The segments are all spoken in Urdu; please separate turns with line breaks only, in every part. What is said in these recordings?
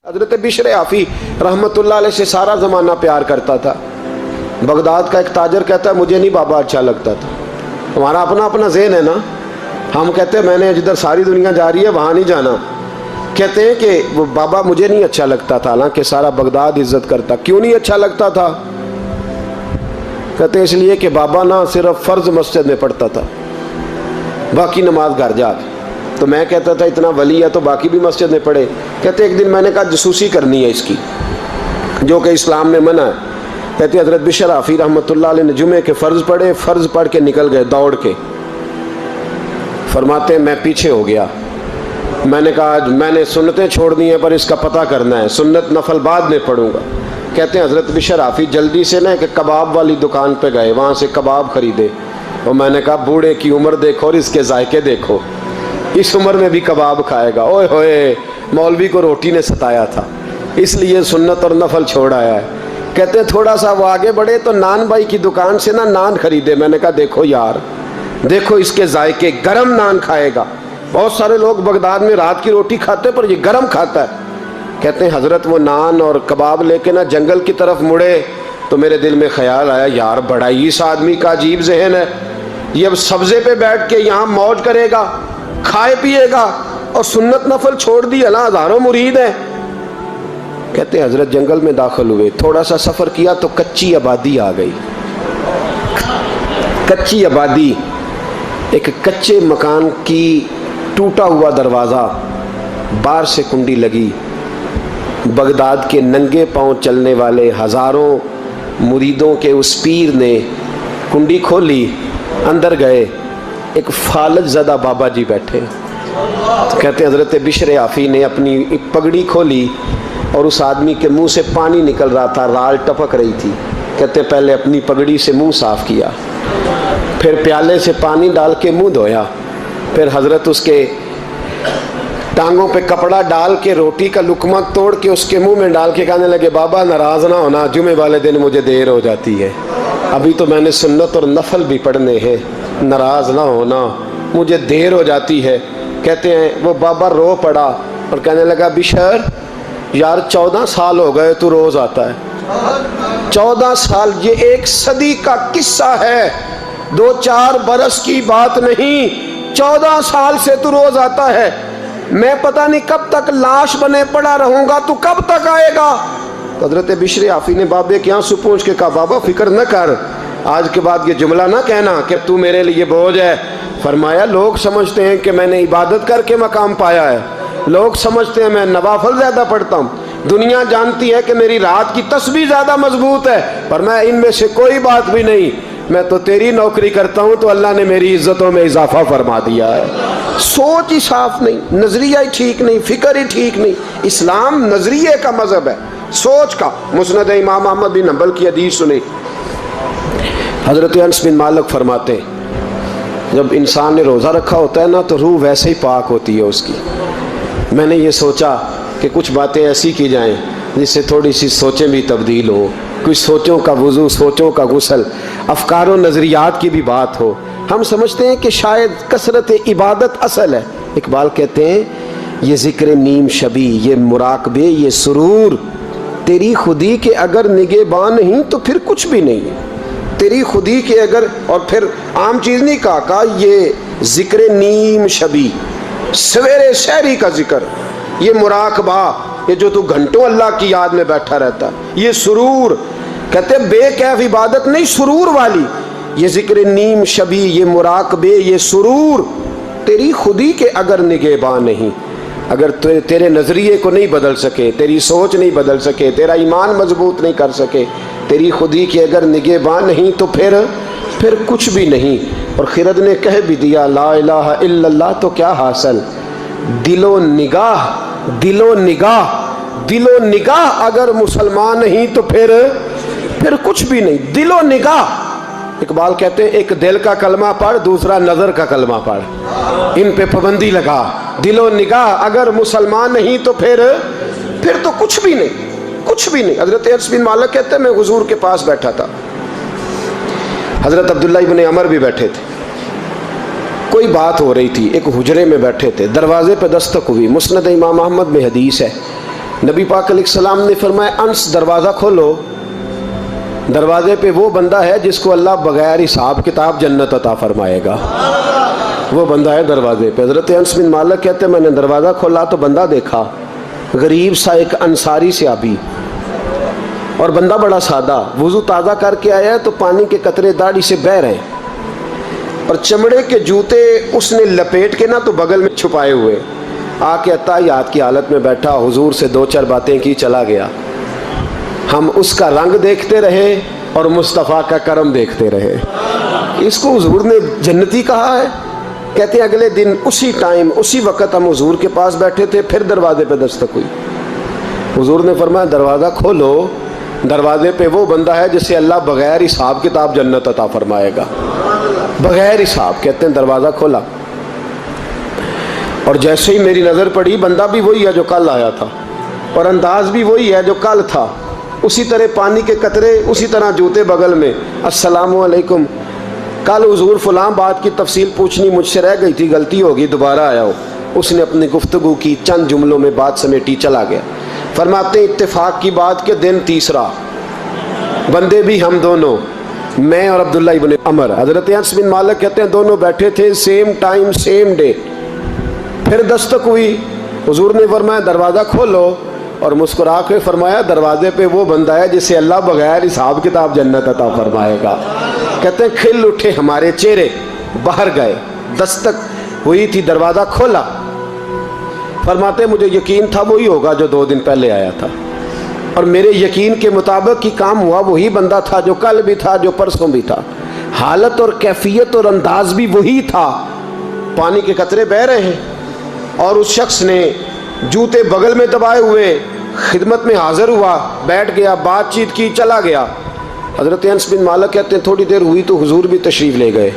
حضرت بشر آفی رحمۃ اللہ علیہ سے سارا زمانہ پیار کرتا تھا۔ بغداد کا ایک تاجر کہتا ہے مجھے نہیں بابا اچھا لگتا تھا۔ ہمارا اپنا اپنا ذہن ہے نا، ہم کہتے ہیں میں نے جدھر ساری دنیا جا رہی ہے وہاں نہیں جانا، کہتے ہیں کہ وہ بابا مجھے نہیں اچھا لگتا تھا، حالانکہ سارا بغداد عزت کرتا۔ کیوں نہیں اچھا لگتا تھا؟ کہتے ہیں اس لیے کہ بابا نہ صرف فرض مسجد میں پڑھتا تھا، باقی نماز گھر جا کے۔ تو میں کہتا تھا اتنا ولی ہے تو باقی بھی مسجد میں پڑھے۔ کہتے ایک دن میں نے کہا جسوسی کرنی ہے اس کی، جو کہ اسلام میں منع ہے۔ کہتے حضرت بشر آفی رحمۃ اللہ علیہ نے جمعے کے فرض پڑھے، فرض پڑھ کے نکل گئے دوڑ کے۔ فرماتے ہیں میں پیچھے ہو گیا، میں نے کہا میں نے سنتیں چھوڑ دی ہیں پر اس کا پتہ کرنا ہے، سنت نفل بعد میں پڑھوں گا۔ کہتے ہیں حضرت بشر آفی جلدی سے نا ایک کباب والی دکان پہ گئے، وہاں سے کباب خریدے، اور میں نے کہا بوڑھے کی عمر دیکھو اور اس کے ذائقے دیکھو، اس عمر میں بھی کباب کھائے گا۔ اوئے ہوئے، مولوی کو روٹی نے ستایا تھا، اس لیے سنت اور نفل چھوڑ آیا ہے۔ کہتے ہیں تھوڑا سا وہ آگے بڑھے تو نان بھائی کی دکان سے نا نان خریدے۔ میں نے کہا دیکھو یار، دیکھو اس کے ذائقے، گرم نان کھائے گا۔ بہت سارے لوگ بغداد میں رات کی روٹی کھاتے پر یہ گرم کھاتا ہے۔ کہتے ہیں حضرت وہ نان اور کباب لے کے نا جنگل کی طرف مڑے تو میرے دل میں خیال آیا یار بڑا ہی اس آدمی کا عجیب ذہن ہے، یہ اب سبزے پہ بیٹھ کے یہاں موج کرے گا، کھائے پیے گا، اور سنت نفل چھوڑ دی، اللہ ہزاروں مرید ہیں۔ کہتے ہیں حضرت جنگل میں داخل ہوئے، تھوڑا سا سفر کیا تو کچی آبادی آ گئی۔ کچی آبادی، ایک کچے مکان کی ٹوٹا ہوا دروازہ، باہر سے کنڈی لگی۔ بغداد کے ننگے پاؤں چلنے والے ہزاروں مریدوں کے اس پیر نے کنڈی کھولی، اندر گئے، ایک فالج زدہ بابا جی بیٹھے۔ کہتے ہیں حضرت بشر آفی نے اپنی پگڑی کھولی اور اس آدمی کے منہ سے پانی نکل رہا تھا، رال ٹپک رہی تھی۔ کہتے ہیں پہلے اپنی پگڑی سے منہ صاف کیا، پھر پیالے سے پانی ڈال کے منہ دھویا، پھر حضرت اس کے ٹانگوں پہ کپڑا ڈال کے روٹی کا لقمہ توڑ کے اس کے منہ میں ڈال کے کہنے لگے بابا ناراض نہ ہونا، جمعے والے دن مجھے دیر ہو جاتی ہے، ابھی تو میں نے سنت اور نفل بھی پڑھنے ہیں، ناراض نہ ہونا، مجھے دیر ہو جاتی ہے۔ کہتے ہیں وہ بابا رو پڑا اور کہنے لگا بشر یار 14 سال ہو گئے تو روز آتا ہے، 14 سال، یہ ایک صدی کا قصہ ہے، 2-4 برس کی بات نہیں، 14 سال سے تو روز آتا ہے، میں پتہ نہیں کب تک لاش بنے پڑا رہوں گا، تو کب تک آئے گا؟ حضرت بشر آفی نے بابے کے آنسو پوچھ کے کہا بابا فکر نہ کر، آج کے بعد یہ جملہ نہ کہنا کہ تو میرے لیے بوجھ ہے۔ فرمایا لوگ سمجھتے ہیں کہ میں نے عبادت کر کے مقام پایا ہے، لوگ سمجھتے ہیں میں نوافل زیادہ پڑھتا ہوں، دنیا جانتی ہے کہ میری رات کی تسبیح زیادہ مضبوط ہے، پر میں ان میں سے کوئی بات بھی نہیں، میں تو تیری نوکری کرتا ہوں تو اللہ نے میری عزتوں میں اضافہ فرما دیا ہے۔ سوچ ہی صاف نہیں، نظریہ ہی ٹھیک نہیں، فکر ہی ٹھیک نہیں۔ اسلام نظریے کا مذہب ہے، سوچ کا۔ مسند امام احمد بن حنبل کی حدیث سنی، حضرت انس بن مالک فرماتے ہیں جب انسان نے روزہ رکھا ہوتا ہے نا تو روح ویسے ہی پاک ہوتی ہے اس کی۔ میں نے یہ سوچا کہ کچھ باتیں ایسی کی جائیں جس سے تھوڑی سی سوچیں بھی تبدیل ہو، کچھ سوچوں کا وضو، سوچوں کا غسل، افکار و نظریات کی بھی بات ہو۔ ہم سمجھتے ہیں کہ شاید کثرت عبادت اصل ہے۔ اقبال کہتے ہیں یہ ذکر نیم شبی، یہ مراقبے، یہ سرور، تیری خودی کے اگر نگہباں نہیں تو پھر کچھ بھی نہیں ہے، تیری خودی کے اگر، اور پھر عام چیز نہیں کہا یہ ذکر نیم شبی، سویرے شہری کا ذکر، یہ مراقبہ، یہ جو تو گھنٹوں اللہ کی یاد میں بیٹھا رہتا ہے، یہ سرور، کہتے بے کیف عبادت نہیں سرور والی، یہ ذکر نیم شبی، یہ مراقبے، یہ سرور، تیری خودی کے اگر نگہباں نہیں، اگر تیرے نظریے کو نہیں بدل سکے، تیری سوچ نہیں بدل سکے، تیرا ایمان مضبوط نہیں کر سکے، تیری خودی کے اگر نگہباں نہیں تو پھر کچھ بھی نہیں۔ اور خرد نے کہہ بھی دیا لا الہ الا اللہ تو کیا حاصل، دل و نگاہ، دل و نگاہ، دل و نگاہ اگر مسلمان نہیں تو پھر کچھ بھی نہیں، دل و نگاہ۔ اقبال کہتے ہیں ایک دل کا کلمہ پڑھ، دوسرا نظر کا کلمہ پڑھ، ان پہ پابندی لگا۔ دل و نگاہ اگر مسلمان نہیں تو پھر تو کچھ بھی نہیں، کچھ بھی نہیں۔ حضرت انس بن مالک کہتے ہیں میں حضور کے پاس بیٹھا تھا، حضرت عبداللہ ابن عمر بھی بیٹھے تھے، کوئی بات ہو رہی تھی، ایک حجرے میں بیٹھے تھے، دروازے پہ دستک ہوئی۔ مسند امام احمد میں حدیث ہے نبی پاک علیہ السلام نے فرمایا انس دروازہ کھولو، دروازے پہ وہ بندہ ہے جس کو اللہ بغیر حساب کتاب جنت عطا فرمائے گا، وہ بندہ ہے دروازے پہ۔ حضرت انس بن مالک کہتے ہیں میں نے دروازہ کھولا تو بندہ دیکھا، غریب سا ایک انصاری صحابی، اور بندہ بڑا سادہ، وضو تازہ کر کے آیا ہے تو پانی کے قطرے داڑھی سے بہہ رہے ہیں، اور چمڑے کے جوتے اس نے لپیٹ کے نا تو بغل میں چھپائے ہوئے، آ کے اتحیات کی حالت میں بیٹھا، حضور سے دو چار باتیں کی، چلا گیا۔ ہم اس کا رنگ دیکھتے رہے اور مصطفیٰ کا کرم دیکھتے رہے۔ اس کو حضور نے جنتی کہا ہے۔ کہتے ہیں اگلے دن اسی ٹائم اسی وقت ہم حضور کے پاس بیٹھے تھے، پھر دروازے پہ دستک ہوئی، حضور نے فرمایا دروازہ کھولو، دروازے پہ وہ بندہ ہے جسے اللہ بغیر حساب کتاب جنت عطا فرمائے گا، بغیر حساب۔ کہتے ہیں دروازہ کھولا، اور جیسے ہی میری نظر پڑی، بندہ بھی وہی ہے جو کل آیا تھا، اور انداز بھی وہی ہے جو کل تھا، اسی طرح پانی کے قطرے، اسی طرح جوتے بغل میں، السلام علیکم، کل حضور فلاں بات کی تفصیل پوچھنی مجھ سے رہ گئی تھی، غلطی ہوگی، دوبارہ آیا ہو۔ اس نے اپنی گفتگو کی، چند جملوں میں بات سمیٹی، چلا گیا۔ فرماتے ہیں اتفاق کی بات کہ دن تیسرا، بندے بھی ہم دونوں، میں اور عبداللہ ابن عمر۔ حضرت انس بن مالک کہتے ہیں دونوں بیٹھے تھے، سیم ٹائم سیم ڈے۔ پھر دستک ہوئی، حضور نے فرمایا دروازہ کھولو، اور مسکرا کے فرمایا دروازے پہ وہ بندہ ہے جسے اللہ بغیر حساب کتاب جنت عطا فرمائے گا۔ کہتے ہیں کھل اٹھے ہمارے چہرے، باہر گئے، دستک ہوئی تھی، دروازہ کھولا۔ فرماتے مجھے یقین تھا وہی ہوگا جو 2 دن پہلے آیا تھا، اور میرے یقین کے مطابق ہی کام ہوا، وہی بندہ تھا جو کل بھی تھا، جو پرسوں بھی تھا، حالت اور کیفیت اور انداز بھی وہی تھا۔ پانی کے قطرے بہہ رہے ہیں، اور اس شخص نے جوتے بغل میں دبائے ہوئے خدمت میں حاضر ہوا، بیٹھ گیا، بات چیت کی، چلا گیا۔ حضرت انس بن مالک کہتے ہیں تھوڑی دیر ہوئی تو حضور بھی تشریف لے گئے۔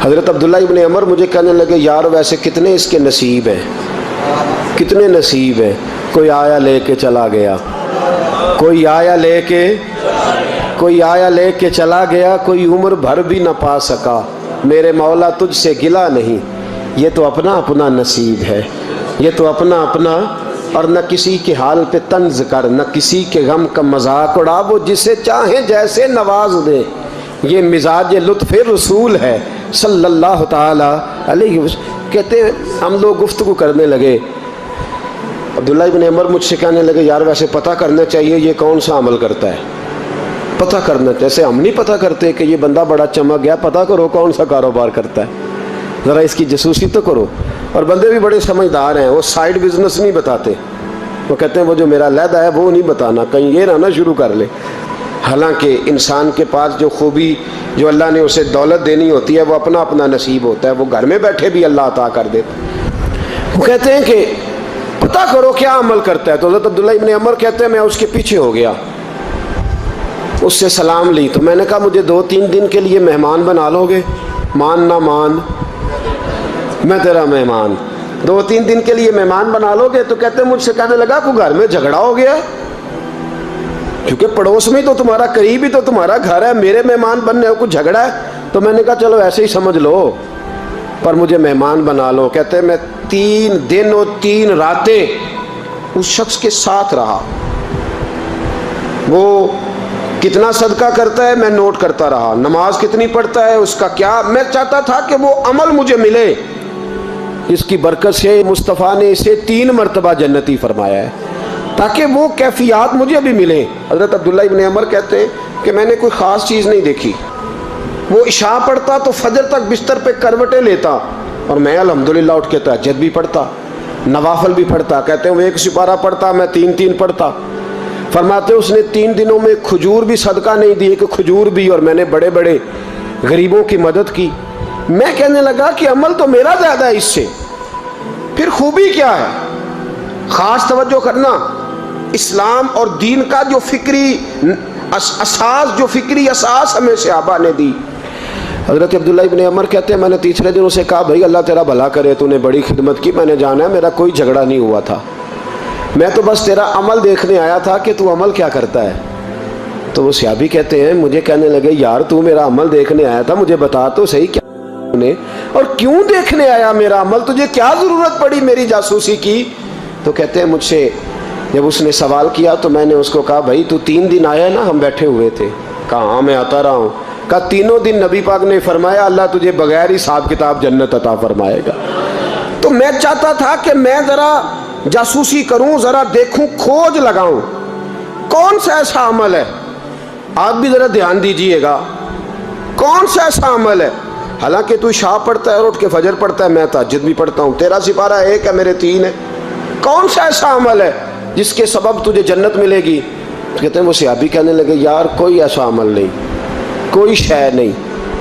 حضرت عبداللہ ابن عمر مجھے کہنے لگے یار ویسے کتنے اس کے نصیب ہیں، کتنے نصیب ہیں، کوئی آیا لے کے چلا گیا، کوئی آیا لے کے چلا گیا، کوئی عمر بھر بھی نہ پا سکا، میرے مولا تجھ سے گلہ نہیں، یہ تو اپنا اپنا نصیب ہے، یہ تو اپنا اپنا، اور نہ کسی کے حال پہ طنز کر، نہ کسی کے غم کا مذاق اڑا، وہ جسے چاہیں جیسے نواز دے، یہ مزاج لطف رسول ہے صلی اللہ تعالی علیہ وسلم۔ کہتے ہیں ہم لوگ گفتگو کرنے لگے، عبداللہ ابن عمر مجھ سے کہنے لگے یار ویسے پتہ کرنا چاہیے یہ کون سا عمل کرتا ہے، پتہ کرنا، جیسے ہم نہیں پتہ کرتے کہ یہ بندہ بڑا چمک گیا، پتہ کرو کون سا کاروبار کرتا ہے، ذرا اس کی جاسوسی تو کرو۔ اور بندے بھی بڑے سمجھدار ہیں، وہ سائیڈ بزنس نہیں بتاتے، وہ کہتے ہیں وہ جو میرا علیحدہ ہے وہ نہیں بتانا، کہیں یہ نہ شروع کر لے۔ حالانکہ انسان کے پاس جو خوبی، جو اللہ نے اسے دولت دینی ہوتی ہے، وہ اپنا اپنا نصیب ہوتا ہے، وہ گھر میں بیٹھے بھی اللہ عطا کر دیتا۔ وہ کہتے ہیں کہ پتہ کرو کیا عمل کرتا ہے، تو حضرت عبداللہ ابن عمر کہتے ہیں میں اس کے پیچھے ہو گیا، اس سے سلام لی، تو میں نے کہا مجھے 2-3 دن کے لیے مہمان بنا لو گے، مان نہ مان میں تیرا مہمان، 2-3 دن کے لیے مہمان بنا لو گے؟ تو کہتے ہیں مجھ سے کہنے لگا کوئی گھر میں جھگڑا ہو گیا، کیونکہ پڑوس میں تو تمہارا، قریب ہی تو تمہارا گھر ہے، میرے مہمان بننے کو جھگڑا ہے؟ تو میں نے کہا چلو ایسے ہی سمجھ لو، پر مجھے مہمان بنا لو۔ کہتے ہیں میں 3 دن اور 3 راتیں اس شخص کے ساتھ رہا، وہ کتنا صدقہ کرتا ہے میں نوٹ کرتا رہا، نماز کتنی پڑھتا ہے، اس کا کیا، میں چاہتا تھا کہ وہ عمل مجھے ملے، اس کی برکت سے مصطفیٰ نے اسے 3 مرتبہ جنتی فرمایا ہے، تاکہ وہ کیفیات مجھے بھی ملیں۔ حضرت عبداللہ ابن عمر کہتے ہیں کہ میں نے کوئی خاص چیز نہیں دیکھی، وہ عشاء پڑھتا تو فجر تک بستر پہ کروٹیں لیتا، اور میں الحمدللہ اٹھ کے تہجد بھی پڑھتا، نوافل بھی پڑھتا۔ کہتے ہیں وہ 1 سپارہ پڑھتا، میں 3 پڑھتا۔ فرماتے اس نے 3 دنوں میں کھجور بھی صدقہ نہیں دی، کہ کھجور بھی، اور میں نے بڑے بڑے غریبوں کی مدد کی۔ میں کہنے لگا کہ عمل تو میرا زیادہ ہے اس سے، پھر خوبی کیا ہے؟ خاص توجہ کرنا، اسلام اور دین کا جو فکری اساس، جو فکری اساس ہمیں صحابہ نے دی۔ حضرت عبداللہ ابن عمر کہتے ہیں میں نے تیسرے دن اسے کہا بھائی اللہ تیرا بھلا کرے، تو نے بڑی خدمت کی، میں نے جانا ہے میرا کوئی جھگڑا نہیں ہوا تھا، میں تو بس تیرا عمل دیکھنے آیا تھا کہ تو عمل کیا کرتا ہے۔ تو وہ صحابی کہتے ہیں مجھے کہنے لگے یار تو میرا عمل دیکھنے آیا تھا، مجھے بتا تو صحیح کیا نے، اور کیوں دیکھنے آیا میرا عمل، تجھے کیا ضرورت پڑی میری جاسوسی کی؟ تو کہتے ہیں مجھ سے جب اس نے سوال کیا تو میں نے اس کو کہا بھائی تو 3 دن آیا نا ہم بیٹھے ہوئے تھے؟ کہا ہاں میں آتا رہا ہوں۔ کہا 3 دن نبی پاک نے فرمایا اللہ تجھے بغیر حساب کتاب جنت عطا فرمائے گا۔ تو میں چاہتا تھا کہ میں ذرا جاسوسی کروں، ذرا دیکھوں، کھوج لگاؤں کون سا ایسا عمل ہے، آپ بھی ذرا دھیان دیجئے گا، کون سا ایسا عمل ہے، حالانکہ تو عشاء پڑھتا ہے اور اٹھ کے فجر پڑھتا ہے، میں تہجد بھی پڑھتا ہوں، تیرا سپارہ 1 ہے میرے 3 ہے، کون سا ایسا عمل ہے جس کے سبب تجھے جنت ملے گی؟ کہتے ہیں وہ صحابی کہنے لگے یار کوئی ایسا عمل نہیں، کوئی شے نہیں،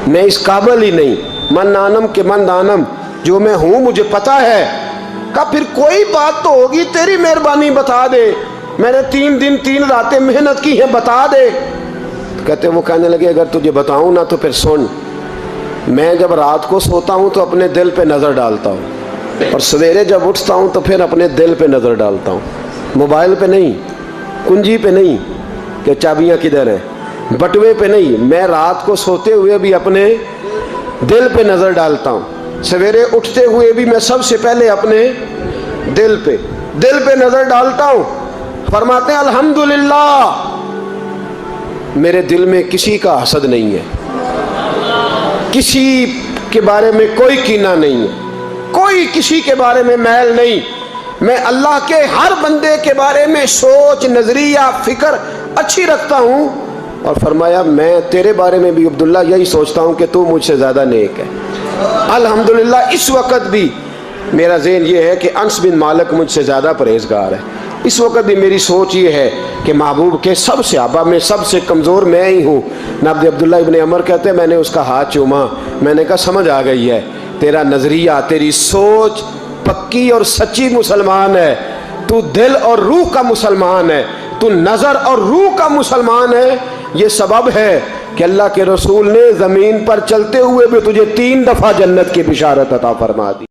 میں اس قابل ہی نہیں، من نانم کے من دانم، جو میں ہوں مجھے پتا ہے۔ کہا پھر کوئی بات تو ہوگی، تیری مہربانی بتا دے، میں نے 3 دن 3 راتیں محنت کی ہیں، بتا دے۔ کہتے ہیں وہ کہنے لگے اگر تجھے بتاؤں نا تو پھر سن، میں جب رات کو سوتا ہوں تو اپنے دل پہ نظر ڈالتا ہوں، اور سویرے جب اٹھتا ہوں تو پھر اپنے دل پہ نظر ڈالتا ہوں، موبائل پہ نہیں، کنجی پہ نہیں کہ چابیاں کدھر ہیں، بٹوے پہ نہیں، میں رات کو سوتے ہوئے بھی اپنے دل پہ نظر ڈالتا ہوں، سویرے اٹھتے ہوئے بھی میں سب سے پہلے اپنے دل پہ نظر ڈالتا ہوں۔ فرماتے ہیں الحمدللہ میرے دل میں کسی کا حسد نہیں ہے، کسی کے بارے میں کوئی کینہ نہیں ہے، کوئی کسی کے بارے میں میل نہیں، میں اللہ کے ہر بندے کے بارے میں سوچ، نظریہ، فکر اچھی رکھتا ہوں۔ اور فرمایا میں تیرے بارے میں بھی عبداللہ یہی سوچتا ہوں کہ تو مجھ سے زیادہ نیک ہے۔ الحمدللہ اس وقت بھی میرا ذہن یہ ہے کہ انس بن مالک مجھ سے زیادہ پرہیزگار ہے، اس وقت بھی میری سوچ یہ ہے کہ محبوب کے سب صحابہ میں سب سے کمزور میں ہی ہوں۔ نبی عبداللہ ابن عمر کہتے ہیں میں نے اس کا ہاتھ چوما، میں نے کہا سمجھ آ گئی ہے، تیرا نظریہ، تیری سوچ پکی اور سچی مسلمان ہے، تو دل اور روح کا مسلمان ہے، تو نظر اور روح کا مسلمان ہے۔ یہ سبب ہے کہ اللہ کے رسول نے زمین پر چلتے ہوئے بھی تجھے 3 دفعہ جنت کی بشارت عطا فرما دی۔